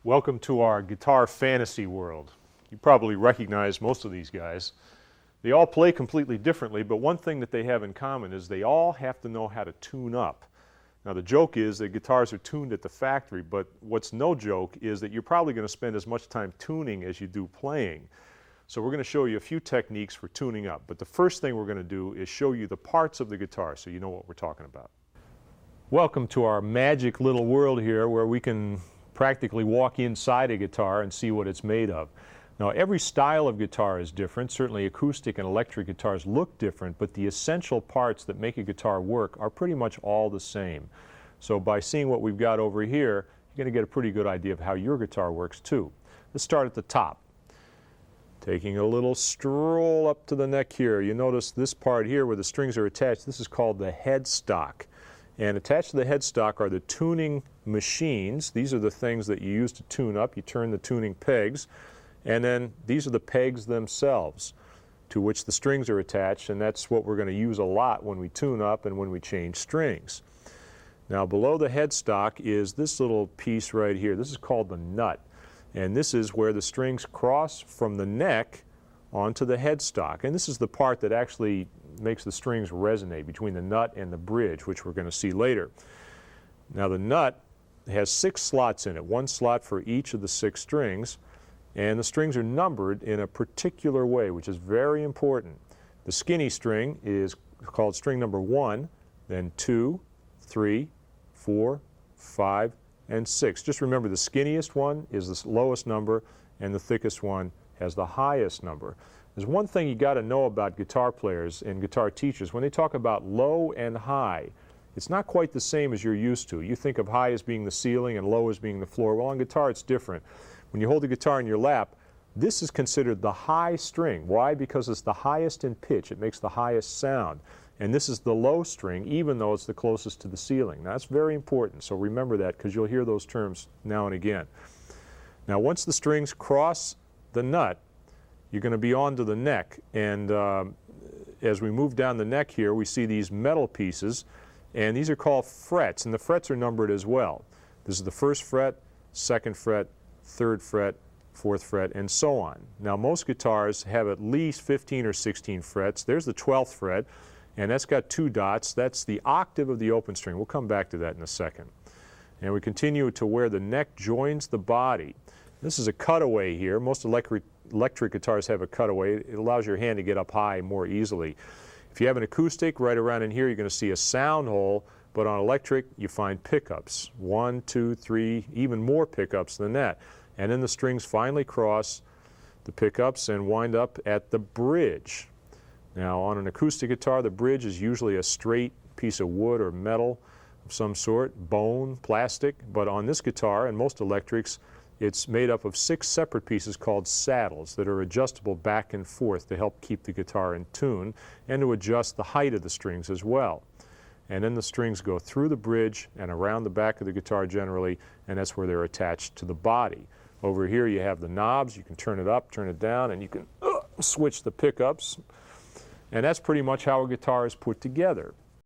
Welcome to our guitar fantasy world. You probably recognize most of these guys. They all play completely differently, but one thing that they have in common is they all have to know how to tune up. Now the joke is that guitars are tuned at the factory, but what's no joke is that you're probably going to spend as much time tuning as you do playing. So we're going to show you a few techniques for tuning up, but the first thing we're going to do is show you the parts of the guitar so you know what we're talking about. Welcome to our magic little world here where we can practically walk inside a guitar and see what it's made of. Now every style of guitar is different. Certainly acoustic and electric guitars look different, but the essential parts that make a guitar work are pretty much all the same. So by seeing what we've got over here, you're going to get a pretty good idea of how your guitar works too. Let's start at the top. Taking a little stroll up to the neck here, you notice this part here where the strings are attached, this is called the headstock. And attached to the headstock are the tuning machines. These are the things that you use to tune up. You turn the tuning pegs, and then these are the pegs themselves to which the strings are attached, and that's what we're going to use a lot when we tune up and when we change strings. Now below the headstock is this little piece right here. This is called the nut, and this is where the strings cross from the neck onto the headstock, and this is the part that actually makes the strings resonate between the nut and the bridge, which we're going to see later. Now the nut has 6 slots in it, 1 slot for each of the 6 strings, and the strings are numbered in a particular way, which is very important. The skinny string is called string number 1, then 2, 3, 4, 5, and 6. Just remember the skinniest one is the lowest number and the thickest one has the highest number. There's one thing you got to know about guitar players and guitar teachers. When they talk about low and high, it's not quite the same as you're used to. You think of high as being the ceiling and low as being the floor. Well, on guitar it's different. When you hold the guitar in your lap, this is considered the high string. Why? Because it's the highest in pitch. It makes the highest sound. And this is the low string, even though it's the closest to the ceiling. Now, that's very important, so remember that because you'll hear those terms now and again. Now, once the strings cross the nut, you're going to be onto the neck, and as we move down the neck here, we see these metal pieces, and these are called frets, and the frets are numbered as well. This is the 1st fret, 2nd fret, 3rd fret, 4th fret, and so on. Now most guitars have at least 15 or 16 frets. There's the 12th fret, and that's got 2 dots. That's the octave of the open string. We'll come back to that in a second. And we continue to where the neck joins the body. This is a cutaway here. Most electric guitars have a cutaway. It allows your hand to get up high more easily. If you have an acoustic, right around in here you're going to see a sound hole, but on electric you find pickups. 1, 2, 3, even more pickups than that. And then the strings finally cross the pickups and wind up at the bridge. Now on an acoustic guitar, the bridge is usually a straight piece of wood or metal of some sort, bone, plastic, but on this guitar and most electrics, it's made up of 6 separate pieces called saddles that are adjustable back and forth to help keep the guitar in tune and to adjust the height of the strings as well. And then the strings go through the bridge and around the back of the guitar generally, and that's where they're attached to the body. Over here you have the knobs. You can turn it up, turn it down, and you can switch the pickups. And that's pretty much how a guitar is put together.